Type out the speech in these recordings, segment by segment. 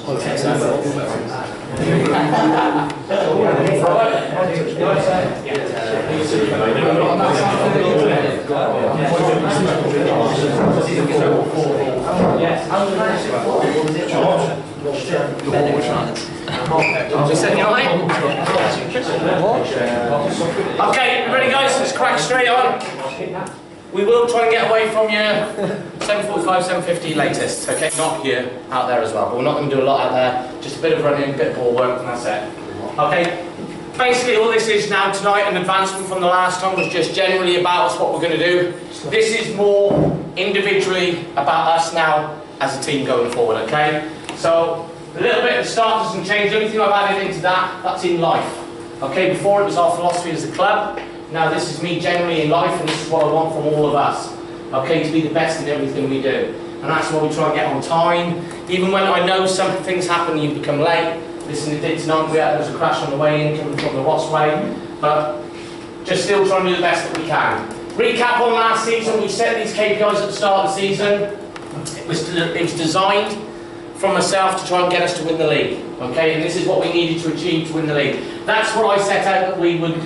Okay, ready guys, let's crack straight on. We will try and get away from your 7:45, 7:50 latest, okay? Not here, out there as well, but we're not going to do a lot out there, just a bit of running, a bit of ball work, and that's it. Okay, basically all this is now tonight, an advancement from the last time, was just generally about us, what we're going to do. This is more individually about us now as a team going forward, okay? So, a little bit at the start doesn't change, the only thing I've added into that, that's in life. Okay, before it was our philosophy as a club, now this is me generally in life, and this is what I want from all of us. Okay, to be the best in everything we do. And that's why we try and get on time. Even when I know some things happen, you become late. Listen to it tonight, there was a crash on the way in, coming from the Ross way. But just still trying to do the best that we can. Recap on last season, we set these KPIs at the start of the season. It was designed from myself to try and get us to win the league. Okay, and this is what we needed to achieve to win the league. That's what I set out that we would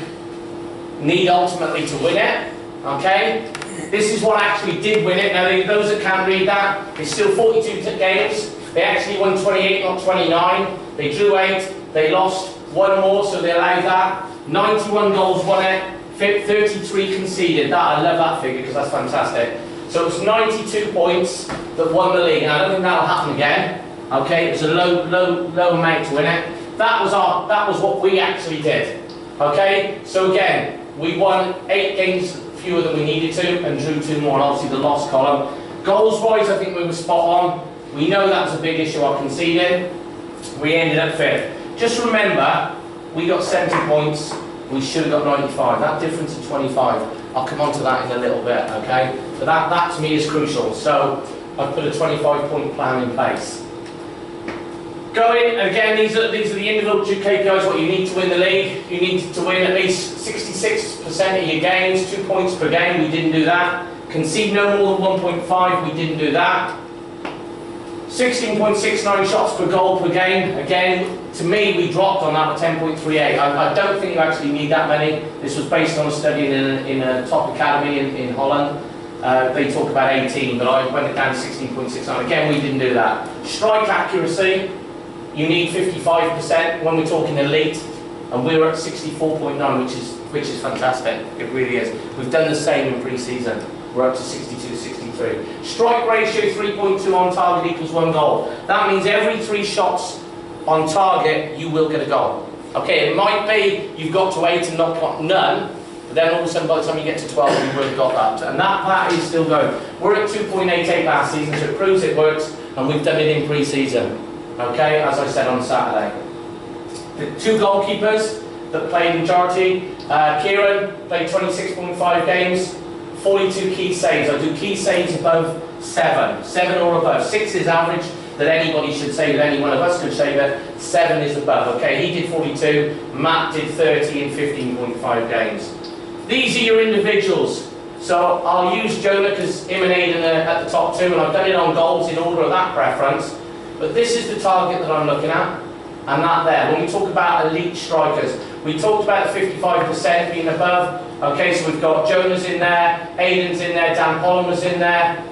need ultimately to win it. Okay, this is what actually did win it. Now, those that can't read that, it's still 42 games. They actually won 28, not 29. They drew 8. They lost 1 more, so they allowed that. 91 goals won it. 33 conceded. That I love that figure because that's fantastic. So it was 92 points that won the league. Now, I don't think that'll happen again. Okay, it was a low amount to win it. That was what we actually did. Okay, so again, we won 8 games fewer than we needed to and drew 2 more, and obviously the loss column. Goals wise, I think we were spot on. We know that was a big issue, our conceding. We ended up 5th. Just remember, we got 70 points, we should have got 95. That difference of 25, I'll come on to that in a little bit, okay? So that to me is crucial. So I've put a 25-point plan in place. Going, again, these are the individual KPIs, what you need to win the league. You need to win at least 66% of your games, 2 points per game, we didn't do that. Concede no more than 1.5, we didn't do that. 16.69 shots per goal per game. Again, to me, we dropped on that with 10.38. I don't think you actually need that many. This was based on a study in a top academy in Holland. They talk about 18, but I went it down to 16.69. Again, we didn't do that. Strike accuracy, you need 55% when we're talking elite, and we were at 64.9, which is fantastic. It really is. We've done the same in pre-season. We're up to 62, 63. Strike ratio 3.2 on target equals 1 goal. That means every 3 shots on target, you will get a goal. Okay, it might be you've got to 8 and not got none, but then all of a sudden by the time you get to 12, you will have got that. And that is still going. We're at 2.88 last season, so it proves it works, and we've done it in pre-season. Okay, as I said on Saturday. The 2 goalkeepers that played majority, Kieran played 26.5 games, 42 key saves. I do key saves above 7. 7 or above. 6 is average that anybody should save, that any one of us could save it. 7 is above. Okay, he did 42, Matt did 30 in 15.5 games. These are your individuals. So I'll use Jonah because him and Aidan are at the top 2, and I've done it on goals in order of that preference. But this is the target that I'm looking at, and that there. When we talk about elite strikers, we talked about the 55% being above. Okay, so we've got Jonah's in there, Aidan's in there, Dan Pollen was in there,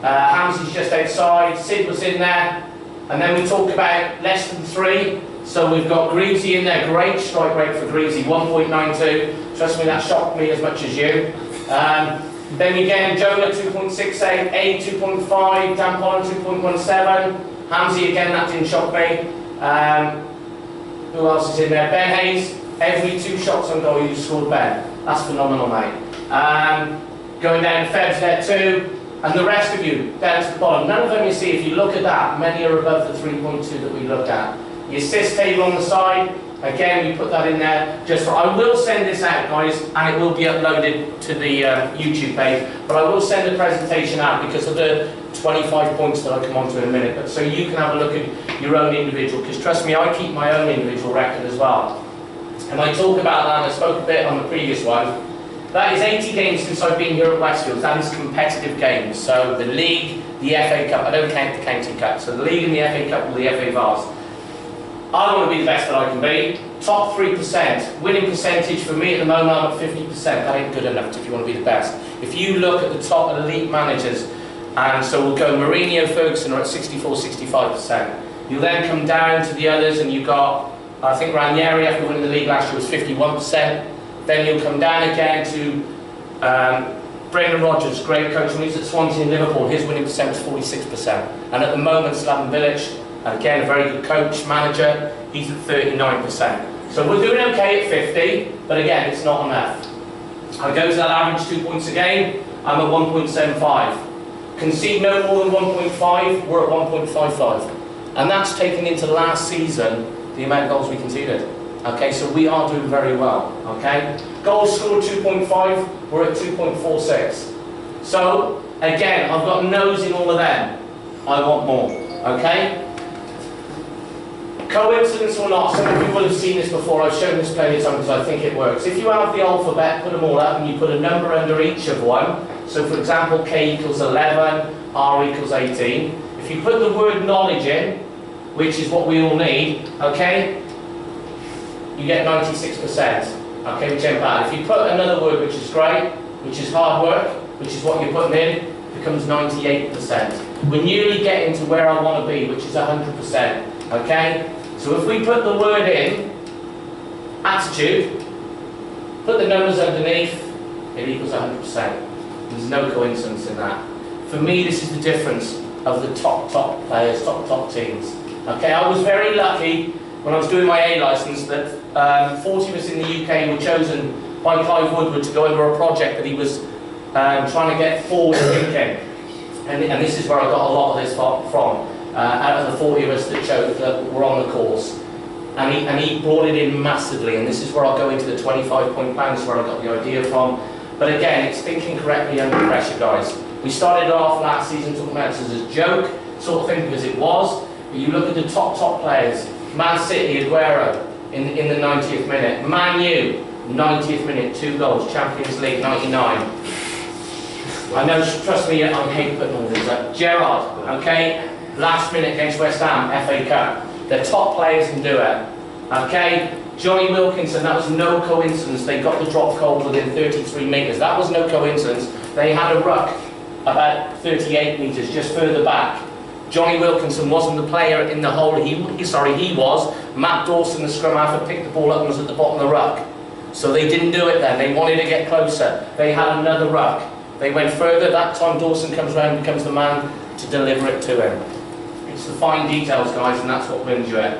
Hamzy's just outside, Sid was in there, and then we talk about less than 3. So we've got Greavesy in there, great strike rate for Greavesy, 1.92. Trust me, that shocked me as much as you. Then again, Jonah 2.68, Aid 2.5, Dan Pollen 2.17. Hamzy again, that didn't shock me. Who else is in there? Ben Hayes, every 2 shots on goal you scored Ben. That's phenomenal, mate. Going down, Feb's there too. And the rest of you, down to the bottom. None of them you see, if you look at that, many are above the 3.2 that we looked at. The assist table on the side, again, we put that in there just for, I will send this out, guys, and it will be uploaded to the YouTube page, but I will send the presentation out because of the 25 points that I'll come on to in a minute, but so you can have a look at your own individual, because trust me, I keep my own individual record as well. And I talk about that, and I spoke a bit on the previous one. That is 80 games since I've been here at Westfield. That is competitive games. So the league, the FA Cup. I don't count the County Cup. So the League and the FA Cup or the FA Vars. I want to be the best that I can be. Top 3%. Winning percentage for me at the moment, I'm at 50%. That ain't good enough if you want to be the best. If you look at the top elite managers, and so we'll go Mourinho, Ferguson are at 64, 65%. You then come down to the others and you've got, I think Ranieri after winning the league last year was 51%. Then you'll come down again to Brendan Rodgers, great coach, when he's at Swansea and Liverpool, his winning percent is 46%. And at the moment, Slaven Bilic, again a very good coach, manager, he's at 39%. So we're doing okay at 50, but again, it's not enough. I go to that average 2 points a game, I'm at 1.75. Concede no more than 1.5, we're at 1.55. And that's taken into last season, the amount of goals we conceded. Okay, so we are doing very well, okay? Goals scored 2.5, we're at 2.46. So, again, I've got no's in all of them. I want more, okay? Coincidence or not, some of you will have seen this before, I've shown this plenty of times because I think it works. If you have the alphabet, put them all up and you put a number under each of one. So for example, K equals 11, R equals 18. If you put the word knowledge in, which is what we all need, okay, you get 96%, okay, which ain't bad. If you put another word which is great, which is hard work, which is what you're putting in, it becomes 98%. We're nearly getting to where I want to be, which is 100%, okay? So if we put the word in, attitude, put the numbers underneath, it equals 100%. There's no coincidence in that. For me, this is the difference of the top players, top teams. Okay, I was very lucky when I was doing my A licence that 40 of us in the UK were chosen by Clive Woodward to go over a project that he was trying to get forward thinking. And this is where I got a lot of this from. Out of the 40 of us that were on the course. And he brought it in massively, and this is where I'll go into the 25-point plan, this is where I got the idea from. But again, it's thinking correctly under pressure, guys. We started off last season talking about this as a joke, sort of thing, because it was. But you look at the top players. Man City, Aguero, in the 90th minute. Man U, 90th minute, 2 goals. Champions League, 99. I know, trust me, I hate putting all this up. Gerrard, okay, last minute against West Ham, FA Cup. The top players can do it, okay? Johnny Wilkinson, that was no coincidence. They got the drop goal within 33 metres. That was no coincidence. They had a ruck about 38 metres, just further back. Johnny Wilkinson wasn't the player in the hole, he was. Matt Dawson, the scrum half, picked the ball up and was at the bottom of the ruck. So they didn't do it then, they wanted to get closer. They had another ruck. They went further, that time Dawson comes around and becomes the man to deliver it to him. It's the fine details, guys, and that's what wins you it.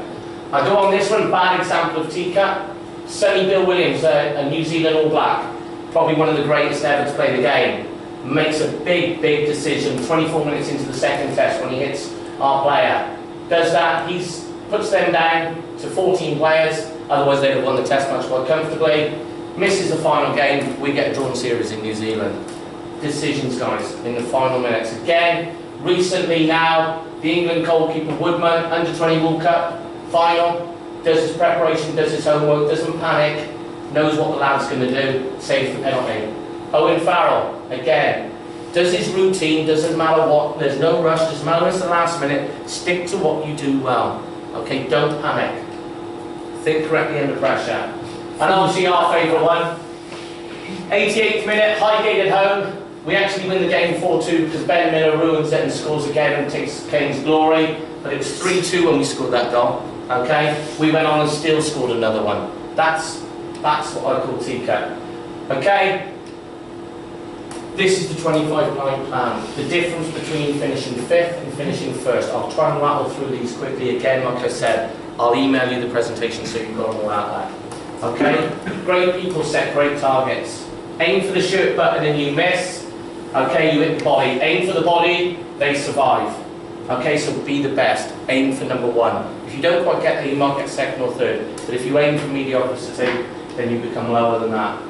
I go on this one, bad example of TCUP. Sonny Bill Williams, a New Zealand All Black, probably one of the greatest ever to play the game. Makes a big decision 24 minutes into the second test when he hits our player. Does that, he puts them down to 14 players, otherwise they'd have won the test match quite comfortably. Misses the final game, we get a drawn series in New Zealand. Decisions, guys, in the final minutes. Again, recently now, the England goalkeeper Woodman, under-20 World Cup, final, does his preparation, does his homework, doesn't panic, knows what the lad's going to do, saves the penalty. Owen Farrell, again, does his routine, doesn't matter what, there's no rush, doesn't matter when it's the last minute, stick to what you do well. Okay, don't panic. Think correctly under pressure. And obviously our favourite one, 88th minute, Highgate at home. We actually win the game 4-2 because Ben Miller ruins it and scores again and takes Kane's glory. But it was 3-2 when we scored that goal. Okay? We went on and still scored another one. That's what I call TCUP. Okay? This is the 25-point plan. The difference between finishing 5th and finishing 1st. I'll try and rattle through these quickly again. Like I said, I'll email you the presentation so you've got them all out there. Okay? Great people set great targets. Aim for the shirt button and you miss. Okay, you hit the body. Aim for the body, they survive. Okay, so be the best. Aim for number 1. If you don't quite get there, you might get 2nd or 3rd. But if you aim for mediocrity, then you become lower than that.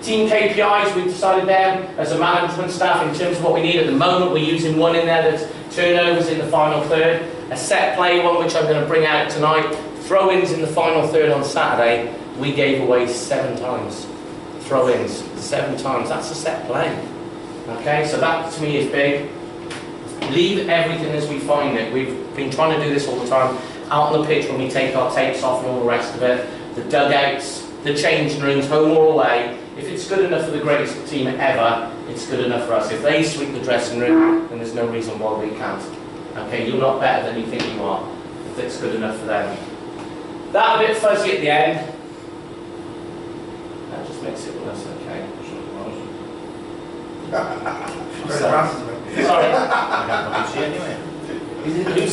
Team KPIs, we've decided them as a management staff in terms of what we need at the moment. We're using one in there that's turnovers in the final 3rd. A set play one, which I'm going to bring out tonight. Throw-ins in the final 3rd on Saturday. We gave away 7 times. Throw-ins, 7 times. That's a set play. Okay, so that to me is big. Leave everything as we find it. We've been trying to do this all the time. Out on the pitch when we take our tapes off and all the rest of it. The dugouts, the changing rooms, home or away. If it's good enough for the greatest team ever, it's good enough for us. If they sweep the dressing room, then there's no reason why we can't. Okay, you're not better than you think you are, if it's good enough for them. That a bit fuzzy at the end. That just makes it worse, okay. Sorry.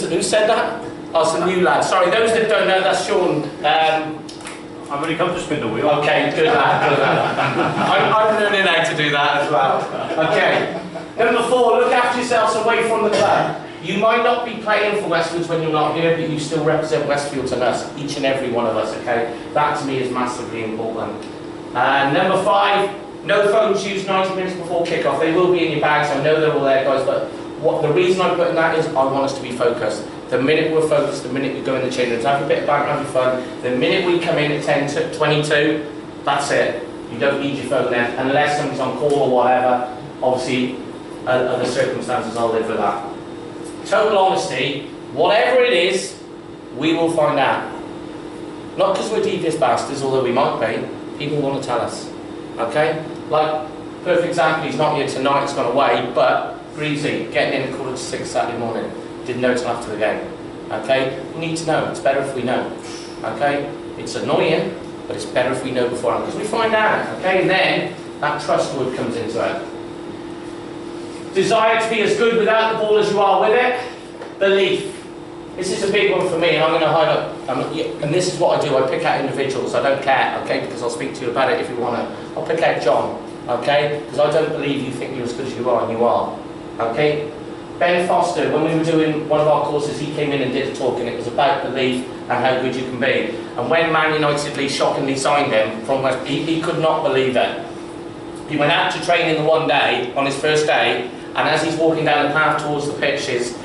Who said that? Oh, it's a new lad. Sorry, those that don't know, that's Sean. I've only come to spin the wheel. Okay, good lad, good lad. I'm learning how to do that as well. Okay. Number 4, look after yourselves away from the club. You might not be playing for Westfields when you're not here, but you still represent Westfields and us, each and every one of us, okay? That to me is massively important. Number 5, no phones used 90 minutes before kick-off. They will be in your bags, I know they're all there, guys, but the reason I put in that is I want us to be focused. The minute we're focused, the minute we go in the change rooms, have a bit of banter, have your fun. The minute we come in at 10 to 22, that's it. You don't need your phone then, unless somebody's on call or whatever. Obviously, other circumstances, I'll live with that. Total honesty, whatever it is, we will find out. Not because we're devious bastards, although we might be. People want to tell us. Okay? Like, perfect example, he's not here tonight, he's gone away, but Greasy, getting in at 5:45 Saturday morning. Didn't know till after the game. Okay? We need to know. It's better if we know. Okay? It's annoying, but it's better if we know beforehand, because we find out. Okay? And then that trust word comes into it. Desire to be as good without the ball as you are with it. Belief. This is a big one for me, and I'm going to highlight. And this is what I do. I pick out individuals. I don't care. Okay? Because I'll speak to you about it if you want to. I'll pick out John. Okay? Because I don't believe you think you're as good as you are, and you are. Okay? Ben Foster, when we were doing one of our courses, he came in and did a talk, and it was about belief and how good you can be. And when Man United shockingly signed him from West, he could not believe it. He went out to training the one day, on his first day, and as he's walking down the path towards the pitches,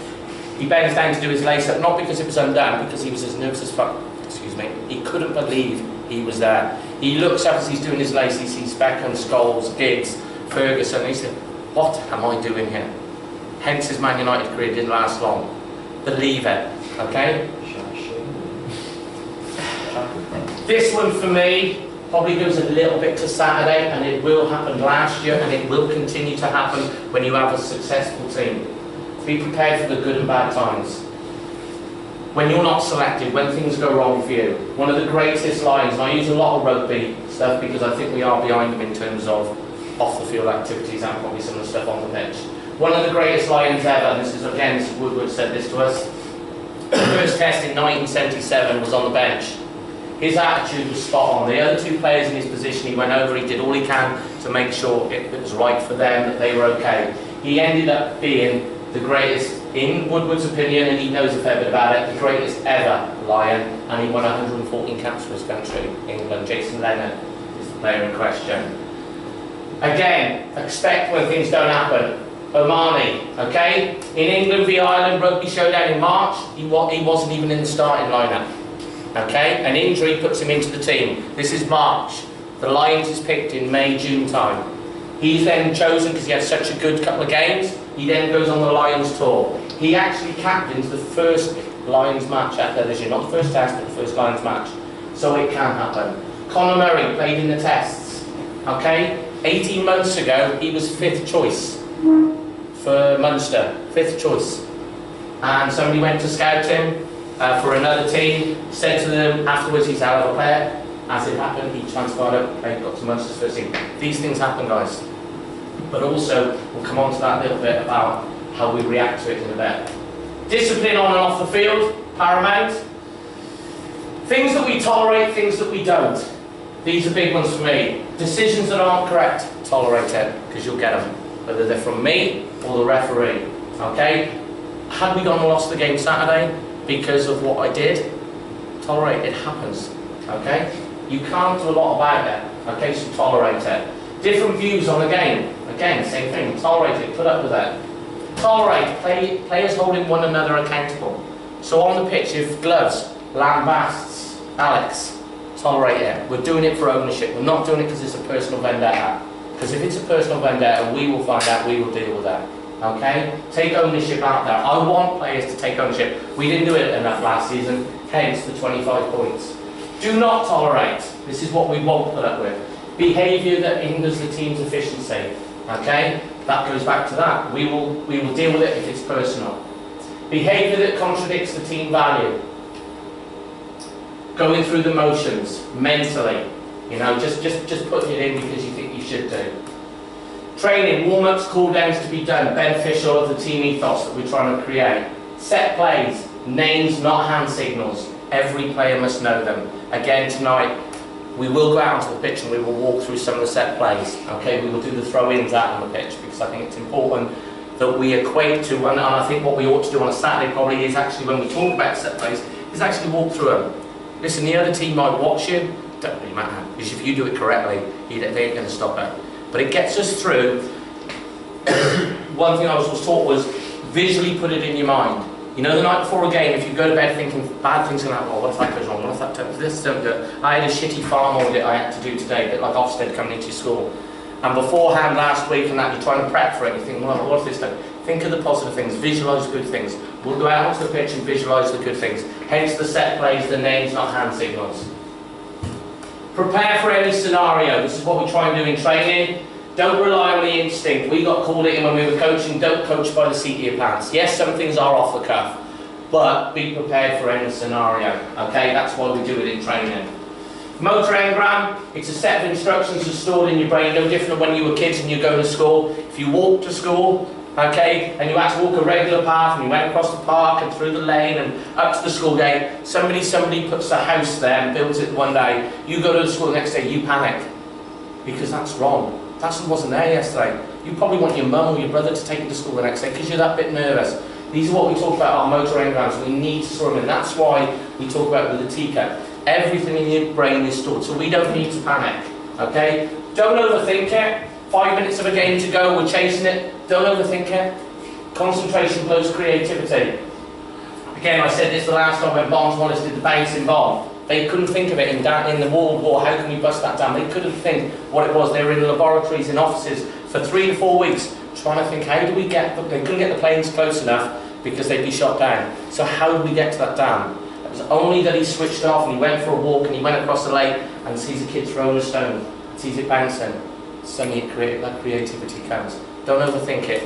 he bends down to do his lace-up, not because it was undone, because he was as nervous as fuck. Excuse me. He couldn't believe he was there. He looks up as he's doing his lace, he sees Beckham, Scholes, Giggs, Ferguson, and he said, what am I doing here? Hence his Man United career didn't last long. Believe it, okay? This one for me probably goes a little bit to Saturday, and it will happen last year, and it will continue to happen when you have a successful team. Be prepared for the good and bad times. When you're not selected, when things go wrong for you. One of the greatest lines, and I use a lot of rugby stuff because I think we are behind them in terms of off-the-field activities and probably some of the stuff on the pitch. One of the greatest lines ever, and this is again, Woodward said this to us, the first test in 1977 was on the bench. His attitude was spot on. The other 2 players in his position, he went over, he did all he can to make sure it was right for them, that they were okay. He ended up being the greatest, in Woodward's opinion, and he knows a fair bit about it, the greatest ever Lion, and he won 114 caps for his country, England. Jason Leonard is the player in question. Again, expect when things don't happen. Omani, okay? In England v Ireland rugby showdown in March, he wasn't even in the starting lineup. Okay? An injury puts him into the team. This is March. The Lions is picked in May, June time. He's then chosen because he had such a good couple of games. He then goes on the Lions tour. He actually captains the first Lions match at that this year. Not the first test, but the first Lions match. So it can happen. Conor Murray played in the tests. Okay? 18 months ago, he was 5th choice for Munster, 5th choice, and somebody went to scout him for another team, said to them afterwards he's out of a player. As it happened, he transferred up, got to Munster's first team. These things happen, guys, but also we'll come on to that a little bit about how we react to it in a bit. Discipline on and off the field, paramount. Things that we tolerate, things that we don't. These are big ones for me. Decisions that aren't correct, tolerate it, because you'll get them. Whether they're from me or the referee, okay? Had we gone and lost the game Saturday because of what I did, tolerate it, happens, okay? You can't do a lot about it, okay, so tolerate it. Different views on the game, again, same thing, tolerate it, put up with it. Tolerate, players holding one another accountable. So on the pitch, if gloves, lambasts, Alex, tolerate it. We're doing it for ownership, we're not doing it because it's a personal vendetta. Because if it's a personal vendetta, we will find out, we will deal with that. okay? Take ownership out there. I want players to take ownership. We didn't do it enough last season, hence the 25 points. Do not tolerate, this is what we won't put up with, behaviour that hinders the team's efficiency, okay? That goes back to that. We will deal with it if it's personal. Behaviour that contradicts the team value. Going through the motions, mentally, you know, just putting it in because you think you should do. Training, warm-ups, cool-downs to be done, beneficial of the team ethos that we're trying to create. Set plays, names, not hand signals. Every player must know them. Again, tonight, we will go out onto the pitch and we will walk through some of the set plays. Okay, we will do the throw-ins out on the pitch because I think it's important that we equate to, and I think what we ought to do on a Saturday probably is actually when we talk about set plays, is actually walk through them. Listen, the other team might watch you, don't really matter, because if you do it correctly, they ain't going to stop it. But it gets us through. One thing I was taught was visually put it in your mind. You know, the night before a game, if you go to bed thinking bad things are going to happen, well, what if that goes wrong, what if that does this, don't do it. I had a shitty farm audit I had to do today, a bit like Ofsted coming into school. And beforehand last week and that, you're trying to prep for it, you think, well, what if this does? Think of the positive things, visualise good things. We'll go out onto the pitch and visualise the good things. Hence the set plays, the names, not hand signals. Prepare for any scenario. This is what we try and do in training. Don't rely on the instinct. We got called it in when we were coaching, don't coach by the seat of your pants. Yes, some things are off the cuff, but be prepared for any scenario. Okay, that's why we do it in training. Motor engram, it's a set of instructions that's stored in your brain, no different than when you were kids and you go to school. If you walk to school, okay, and you had to walk a regular path and you went across the park and through the lane and up to the school gate, somebody puts a house there and builds it one day, you go to the school the next day, you panic, because that's wrong. That wasn't there yesterday. You probably want your mum or your brother to take you to school the next day because you're that bit nervous. These are what we talk about, our motor engrams. We need to store them in. That's why we talk about with the TCUP. Everything in your brain is stored, so we don't need to panic. Okay? Don't overthink it. 5 minutes of a game to go, we're chasing it. Don't overthink it. Concentration blows creativity. Again, I said this the last time when Barnes Wallace did the bouncing bomb. They couldn't think of it in the World War, how can we bust that down? They couldn't think what it was. They were in laboratories, in offices for 3 to 4 weeks trying to think, how do we get them? They couldn't get the planes close enough because they'd be shot down. So how do we get to that dam? It was only that he switched off and he went for a walk and he went across the lake and sees a kid throwing a stone, sees it bouncing. Suddenly that creativity comes. Don't overthink it.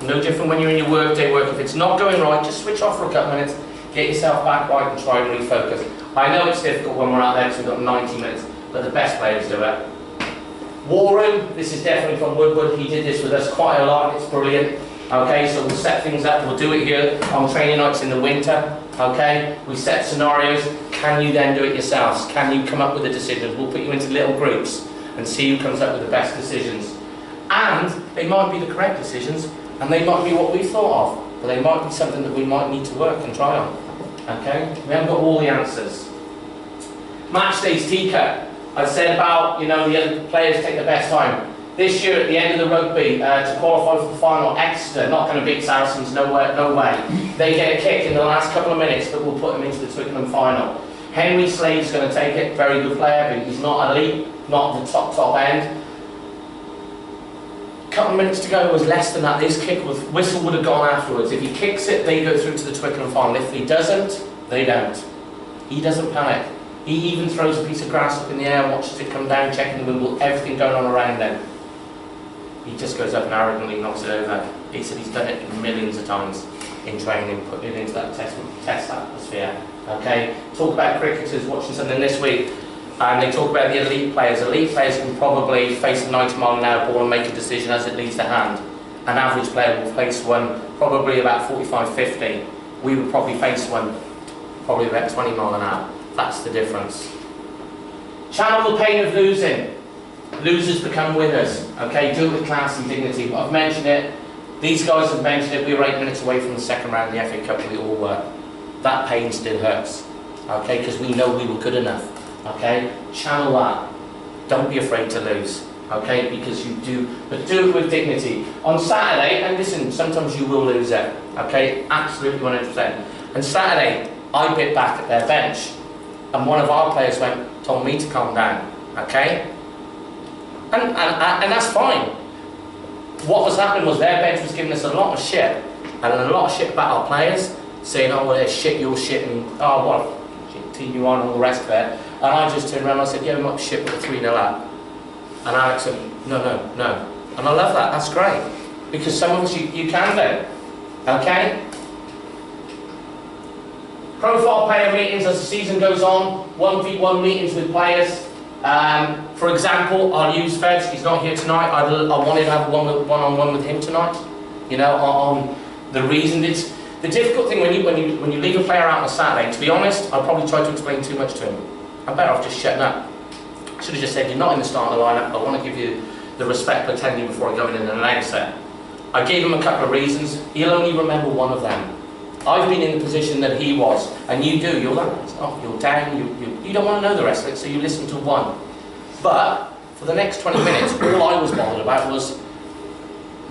No different when you're in your workday work. If it's not going right, just switch off for a couple of minutes, get yourself back right and try and refocus. I know it's difficult when we're out there because we've got 90 minutes, but the best players do it. War Room, this is definitely from Woodward. He did this with us quite a lot, it's brilliant. Okay, so we'll set things up, we'll do it here on training nights in the winter. Okay, we set scenarios. Can you then do it yourselves? Can you come up with the decisions? We'll put you into little groups and see who comes up with the best decisions. And they might be the correct decisions, and they might be what we thought of, but they might be something that we might need to work and try on. Okay, we haven't got all the answers. Match days TCUP. I said about, you know, the other players take the best time. This year at the end of the rugby, to qualify for the final, Exeter, not going to beat Saracens, no way. They get a kick in the last couple of minutes that will put them into the Twickenham final. Henry Slade's going to take it, very good player, but he's not elite, not the top end. Couple of minutes to go, was less than that. This kick with whistle would have gone afterwards. If he kicks it, they go through to the Twickenham final. If he doesn't, they don't. He doesn't panic. He even throws a piece of grass up in the air and watches it come down, checking the wheel, everything going on around him. He just goes up and arrogantly knocks it over. He said he's done it millions of times in training, putting it into that test atmosphere. Okay. Talk about cricketers watching something this week. And they talk about the elite players. Elite players can probably face a 90-mile-an-hour ball and make a decision as it leaves their hand. An average player will face one probably about 45, 50. We would probably face one probably about 20 mile an hour. That's the difference. Channel the pain of losing. Losers become winners. Okay, do it with class and dignity. I've mentioned it. These guys have mentioned it. We were 8 minutes away from the second round of the FA Cup. We all were. That pain still hurts. Okay, because we know we were good enough. Okay, channel that. Don't be afraid to lose. Okay, because you do, but do it with dignity. On Saturday, and listen, sometimes you will lose it. Okay, absolutely 100%. And Saturday, I bit back at their bench, and one of our players told me to calm down. Okay, and that's fine. what was happening was their bench was giving us a lot of shit, and a lot of shit about our players, saying, oh, well, they're shit, you're shit, and oh, what team you on, and all the rest of it. And I just turned around and I said, yeah, I'm not shit with a 3-0 up. And Alex said, no. And I love that, that's great. Because some of us you can do. Okay? Profile player meetings as the season goes on, 1v1 meetings with players. For example, I'll use Feds, he's not here tonight, I wanted to have one-on-one with him tonight. You know, on the reason it's the difficult thing when you leave a player out on a Saturday, to be honest, I probably tried to explain too much to him. I'm better off just shutting up. I should have just said, you're not in the starting lineup, I want to give you the respect of attending before I go in and announce it. I gave him a couple of reasons, he'll only remember one of them. I've been in the position that he was, and you do, you're like, oh, you're down, you don't want to know the rest of it, so you listen to one. But, for the next 20 minutes, all I was bothered about was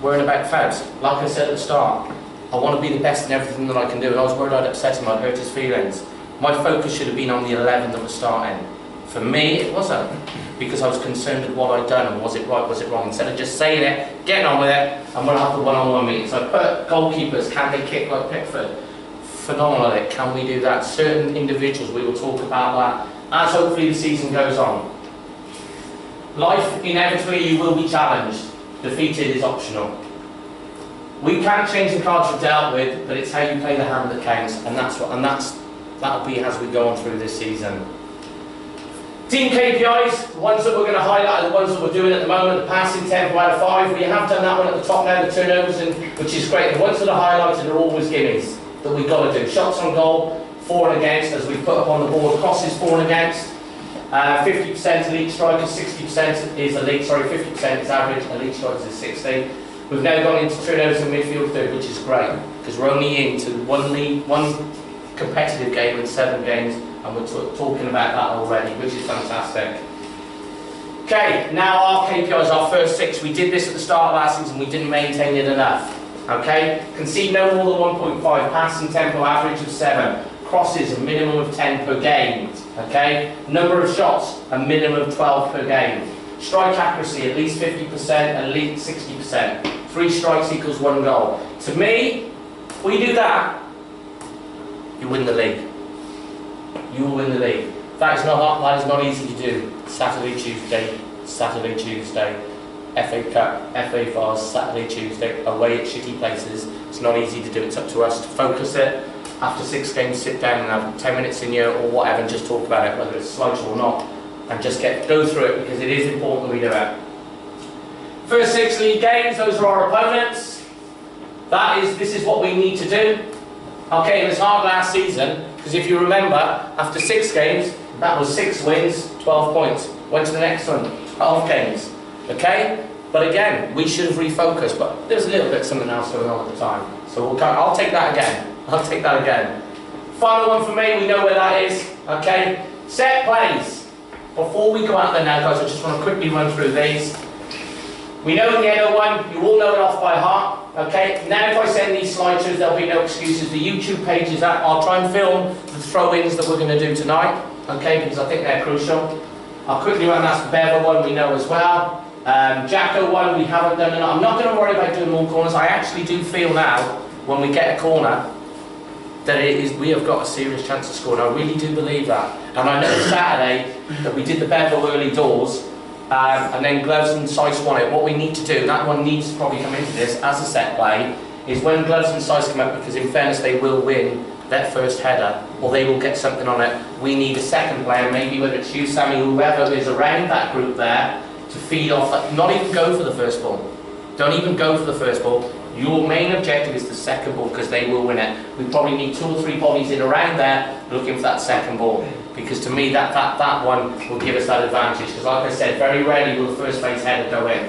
worrying about Fabs. Like I said at the start, I want to be the best in everything that I can do, and I was worried I'd upset him, I'd hurt his feelings. My focus should have been on the 11 that was starting. For me, it wasn't, because I was concerned with what I'd done, and was it right, was it wrong. Instead of just saying it, getting on with it, and we'll have the one-on-one meeting. So I put goalkeepers, can they kick like Pickford? Phenomenal at it, can we do that? Certain individuals, we will talk about that, as hopefully the season goes on. Life, inevitably, you will be challenged. Defeated is optional. We can't change the cards we're dealt with, but it's how you play the hand that counts, and that'll be as we go on through this season. Team KPIs, the ones that we're going to highlight are the ones that we're doing at the moment, the passing tempo out of 5. We have done that one at the top now, the turnovers, which is great. The ones that are highlighted are always gimmies that we've got to do. Shots on goal, for and against, as we put up on the board. Crosses, for and against. 50% elite strikers, 60% is elite, 50% is average, elite strikers is 60. We've now gone into turnovers and midfield third, which is great, because we're only into one competitive game in 7 games, and we're talking about that already, which is fantastic. Okay, now our KPIs, our first 6. We did this at the start of last season, we didn't maintain it enough. Okay, concede no more than 1.5, passing tempo average of 7, crosses a minimum of 10 per game. Okay, number of shots a minimum of 12 per game. Strike accuracy at least 50%, elite 60%. 3 strikes equals 1 goal. To me, if we do that, you win the league. You will win the league. That is not easy to do. Saturday, Tuesday, FA Cup, FA Finals, Saturday, Tuesday, away at shitty places. It's not easy to do. It's up to us to focus it. After 6 games, sit down and have 10 minutes in here or whatever and just talk about it, whether it's slideshow or not, and just go through it, because it is important that we do it. First 6 league games, those are our opponents. This is what we need to do. Okay, and it's hard last season, because if you remember, after 6 games, that was 6 wins, 12 points. Went to the next one, 12 games. Okay? But again, we should have refocused, but there's a little bit of something else going on at the time. So I'll take that again. I'll take that again. Final one for me, we know where that is. Okay? Set plays. Before we go out there now, guys, I just want to quickly run through these. We know the Edo one, you all know it off by heart. Okay, now if I send these slideshows, there'll be no excuses. The YouTube page is that. I'll try and film the throw-ins that we're going to do tonight, okay, because I think they're crucial. I'll quickly run that Bever one, we know as well. Jacko one, we haven't done enough. I'm not going to worry about doing more corners. I actually do feel now, when we get a corner, that we have got a serious chance of scoring. I really do believe that. And I know Saturday that we did the Bever early doors, and then Gloves and Sice won it. What we need to do, that one needs to probably come into this as a set play, is when Gloves and Sice come up, because in fairness they will win that first header, or they will get something on it, we need a second player, maybe whether it's you, Sammy, whoever is around that group there, to feed off that. Not even go for the first ball. Don't even go for the first ball. Your main objective is the second ball, because they will win it. We probably need 2 or 3 bodies in around there looking for that second ball. Because to me, that one will give us that advantage. Because like I said, very rarely will the first phase header go in.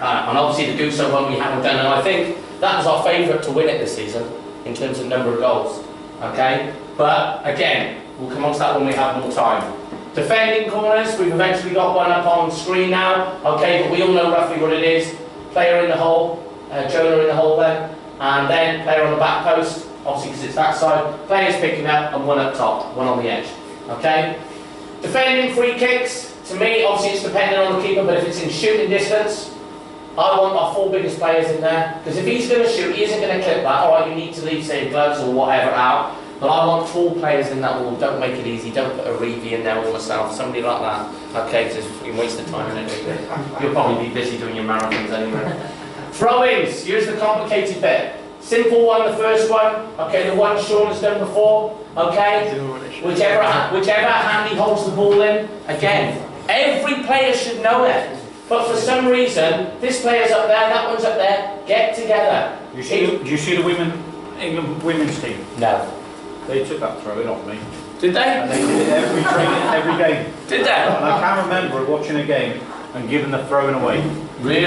And obviously the Guso one we haven't done. And I think that was our favourite to win it this season, in terms of number of goals. Okay? But again, we'll come on to that when we have more time. Defending corners, we've eventually got one up on screen now. Okay, but we all know roughly what it is. Player in the hole, Jonah in the hole then. And then player on the back post, obviously because it's that side. Players picking up and one up top, one on the edge. Okay? Defending free kicks, to me, obviously it's dependent on the keeper, but if it's in shooting distance, I want our 4 biggest players in there, because if he's going to shoot, he isn't going to clip that. All right, you need to leave, say, gloves or whatever out. But I want 4 players in that wall. Don't make it easy. Don't put a Reevy in there or myself, somebody like that. Okay, because it's a waste of time, isn't it? You'll probably be busy doing your marathons anyway. Throw-ins. Here's the complicated bit. Simple one, the first one. Okay, the one Sean has done before. Okay, whichever hand he holds the ball in. Again, every player should know it. But for some reason, this player's up there, that one's up there. Get together. Do you see the England women's team? No. They took that throw-in off me. Did they? And they did it every training, every game. Did they? And I can't remember watching a game and giving the throw-in away. Really?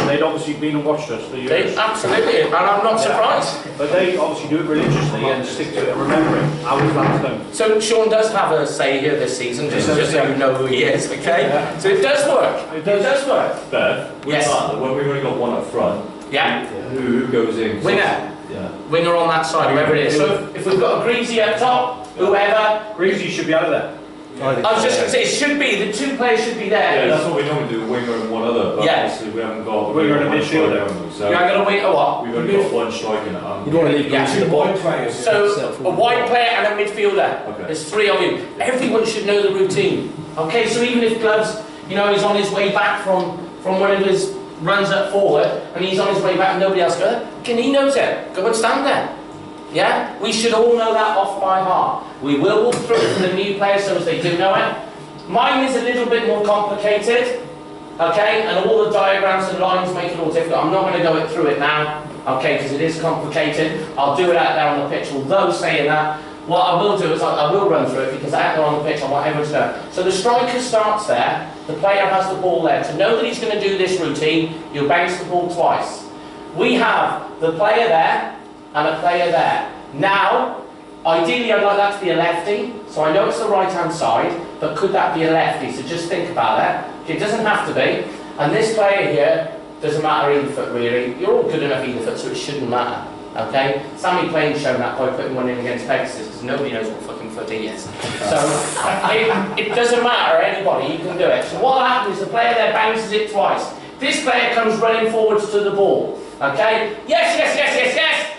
They'd obviously been and watched us for years. They absolutely, and I'm not surprised. But they obviously do it religiously and stick to it and remember it. I was last done. So Sean does have a say here this season, just so you know who he is, okay? Yeah. So it does work. It does work. Bev, yes. When we've only got one up front, yeah. Who goes in? Winger. Yeah. Winger on that side, whoever it is. So if we've got a Greasy up top, whoever. Greasy should be out of there. I was just going to say, it should be, the 2 players should be there. Yeah, that's what we normally do, winger and one other, but obviously we haven't got winger and a midfielder. So you ain't going to wait a what? We've only got 1 striker now. You don't want to leave 2 wide players. So a wide player and a midfielder. Okay. There's 3 of you. Everyone should know the routine. Okay, so even if Gloves, you know, he's on his way back from one of his runs up forward, and he's on his way back and nobody else goes, he knows it. Go and stand there. Yeah? We should all know that off by heart. We will walk through it for the new players so as they do know it. Mine is a little bit more complicated, okay, and all the diagrams and lines make it all difficult. I'm not going to go through it now, okay, because it is complicated. I'll do it out there on the pitch, although saying that, what I will do is I will run through it, because out there on the pitch I want everyone to know. So the striker starts there, the player has the ball there. To know that he's going to do this routine, you'll bounce the ball twice. We have the player there, and a player there. Now, ideally I'd like that to be a lefty, so I know it's the right hand side, but could that be a lefty? So just think about that. It doesn't have to be. And this player here, doesn't matter either foot really. You're all good enough either foot, so it shouldn't matter. Okay? Sammy Plain's shown that by putting one in against Pegasus, because nobody knows what fucking foot he is. So it doesn't matter, anybody, you can do it. So what happens is the player there bounces it twice. This player comes running forwards to the ball. Okay? Yes, yes, yes, yes, yes!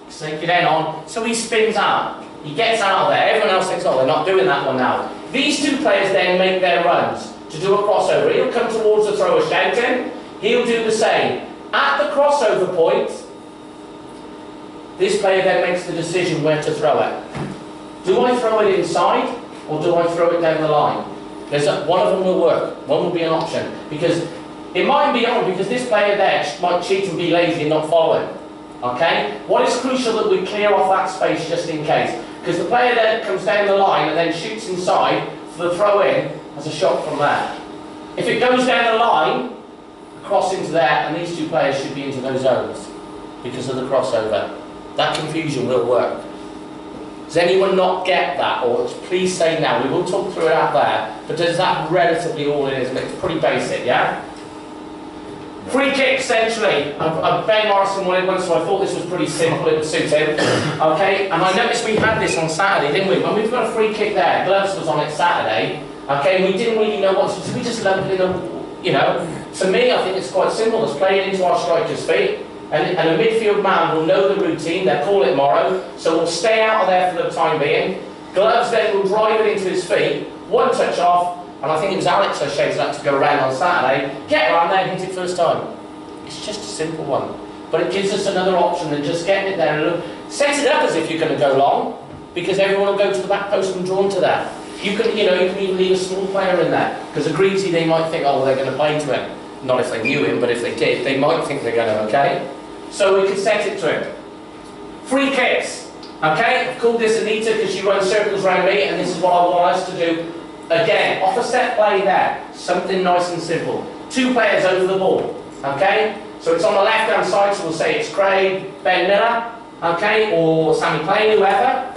Sneak it in on. So he spins out. He gets out of there. Everyone else thinks, oh, they're not doing that one now. These 2 players then make their runs to do a crossover. He'll come towards the thrower shouting. He'll do the same. At the crossover point, this player then makes the decision where to throw it. Do I throw it inside, or do I throw it down the line? One of them will work. One will be an option. Because it might be on, because this player there might cheat and be lazy and not follow it. Okay? What is crucial that we clear off that space just in case? Because the player then comes down the line and then shoots inside for the throw in as a shot from there. If it goes down the line, cross into there, and these 2 players should be into those zones because of the crossover. That confusion will work. Does anyone not get that? Or please say now. We will talk through it out there, but does that relatively all it is? It's pretty basic, yeah? Free kick, essentially. Ben Morrison wanted one, so I thought this was pretty simple, it would suit him. Okay, and I noticed we had this on Saturday, didn't we? When we've got a free kick there, Gloves was on it Saturday, okay, and we didn't really know what to do, so we just lumped it in, you know. To me, I think it's quite simple. Let's play it into our striker's feet, and a midfield man will know the routine, they'll call it Morrow, so we'll stay out of there for the time being. Gloves then will drive it into his feet, 1 touch off, and I think it was Alex who shouted that to go around on Saturday. Get around there and hit it first time. It's just a simple one. But it gives us another option than just getting it there and look. Set it up as if you're going to go long, because everyone will go to the back post and drawn to that. You can even leave a small player in there. Because a greasy, they might think, oh, they're going to play to him. Not if they knew him, but if they did, they might think they're going to, okay? So we can set it to him. Free kicks. Okay? I've called this Anita because she runs circles around me, and this is what I want us to do. Again, off a set play there, something nice and simple. 2 players over the ball, okay? So it's on the left-hand side, so we'll say it's Craig, Ben Miller, okay, or Sammy Plain, whoever.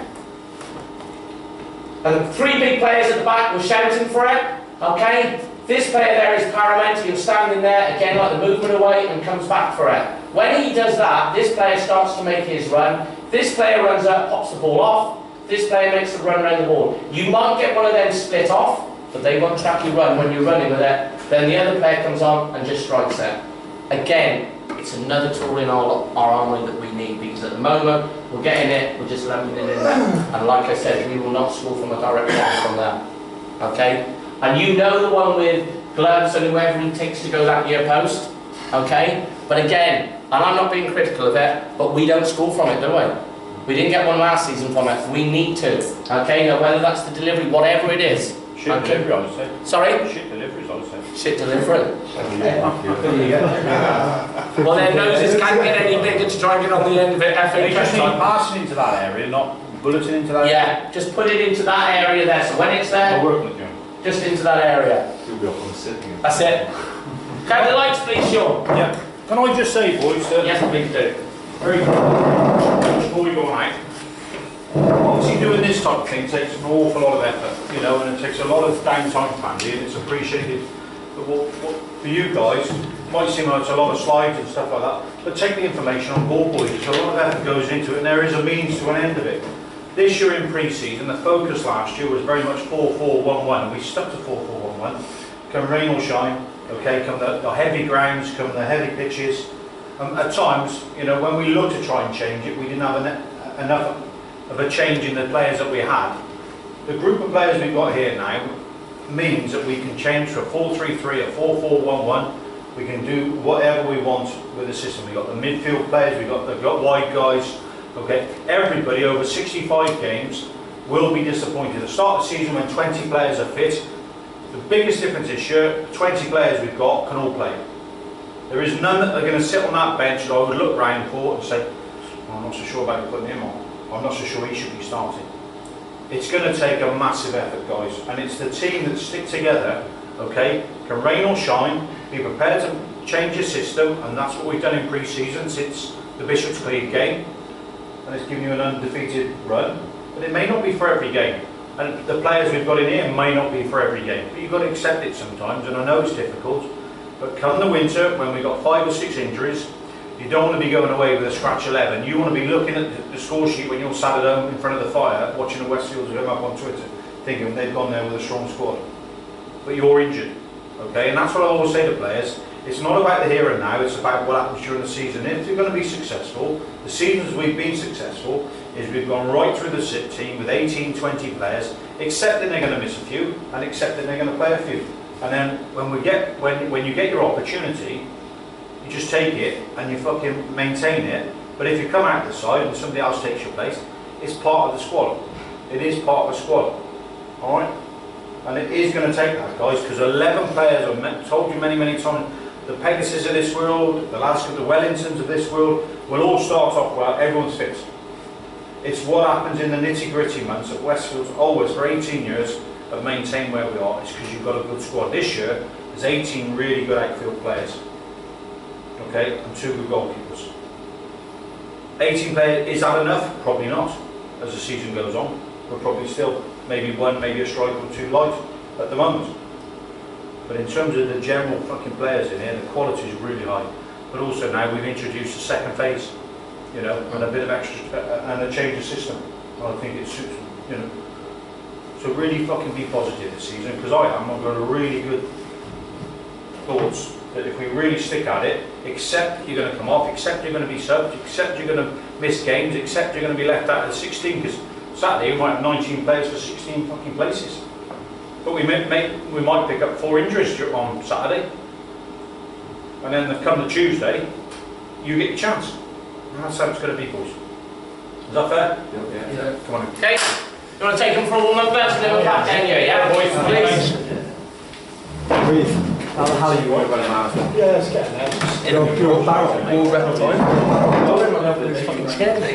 And 3 big players at the back were shouting for it, okay? This player there is paramount, he'll stand in there, again, like the movement away, and comes back for it. When he does that, this player starts to make his run. This player runs up, pops the ball off. This player makes the run around the ball. You might get one of them split off, but they won't track you run when you're running with it. Then the other player comes on and just strikes it. again, it's another tool in our armoury that we need, because at the moment, we're getting it, we're just lumping it in there. And like I said, we will not score from a direct line from there. Okay? And you know the one with gloves and whoever he takes to go that near post. Okay? But again, and I'm not being critical of it, but we don't score from it, do we? We didn't get one last season from it. We need to. Okay? Now, whether that's the delivery, whatever it is. Shit delivery, I would say. Sorry? Shit deliveries, I would say. Shit delivery. Okay. Well, their noses can't get any bigger to try and get on the end of it. They just need passing into that area, not bulleting into that area. Yeah, just put it into that area there. So when it's there, I'll work with you. just into that area. You'll be up on the sitting. That's it. Can the lights please, Sean? Yeah. Can I just say, boys, that Yes, please do. very before we go on out, obviously doing this type of thing takes an awful lot of effort, you know, and it takes a lot of downtime family, and it's appreciated. But what for you guys, it might seem like it's a lot of slides and stuff like that, but take the information on board, boys. There's a lot of effort goes into it, and there is a means to an end of it. This year in pre-season, the focus last year was very much 4-4-1-1, and we stuck to 4-4-1-1. Come rain or shine, okay, come the heavy grounds, come the heavy pitches. At times, you know, when we looked to try and change it, we didn't have enough of a change in the players that we had. The group of players we've got here now means that we can change to a 4-3-3, a 4-4-1-1. We can do whatever we want with the system. We've got the midfield players, we've got wide guys. Okay, everybody over 65 games will be disappointed. At the start of the season, when 20 players are fit, the biggest difference this year, 20 players we've got can all play. There is none that are going to sit on that bench that I would look round for and say, well, I'm not so sure about putting him on. I'm not so sure he should be starting. It's going to take a massive effort, guys, and it's the team that stick together, okay, can rain or shine, be prepared to change your system, and that's what we've done in pre-season since the Bishop's Cleeve game, and it's given you an undefeated run, but it may not be for every game, and the players we've got in here may not be for every game, but you've got to accept it sometimes, and I know it's difficult, but come the winter, when we've got 5 or 6 injuries, you don't want to be going away with a scratch 11. You want to be looking at the score sheet when you're sat at home in front of the fire, watching the Westfields come up on Twitter, thinking they've gone there with a strong squad. But you're injured, okay? And that's what I always say to players. It's not about the here and now, it's about what happens during the season. If you're going to be successful, the seasons we've been successful is we've gone right through the SIT team with 18, 20 players, accepting they're going to miss a few, and accepting they're going to play a few. And then when you get your opportunity, you just take it and you fucking maintain it. But if you come out the side and somebody else takes your place, it's part of the squad. It is part of the squad. Alright? And it is going to take that, guys, because 11 players, I've told you many, many times, the Pegasus of this world, the Lasker, the Wellingtons of this world, will all start off well, everyone's fit. It's what happens in the nitty-gritty months at Westfield's always, for 18 years, have maintained where we are. It's because you've got a good squad. This year, there's 18 really good outfield players. Okay, and 2 good goalkeepers. 18 players, is that enough? Probably not, as the season goes on. We're probably still maybe 1, maybe a strike or 2 light at the moment. But in terms of the general fucking players in here, the quality is really high. But also now we've introduced a second phase, you know, and a bit of extra, and a change of system. I think it suits them, you know. So really fucking be positive this season, because I've got a really good thoughts that if we really stick at it, accept you're going to come off, accept you're going to be subbed, accept you're going to miss games, accept you're going to be left out of the 16, because Saturday we might have 19 players for 16 fucking places. But we might pick up 4 injuries on Saturday. And then come the Tuesday, you get your chance. And that's how it's going to be, boys. Is that fair? Yeah. Come on. Okay. You want to take them for all numbers and then we'll back down here, yeah, boys, please? How are you? Yeah, it's getting there. You're a barrel. All round time. Fucking scared me.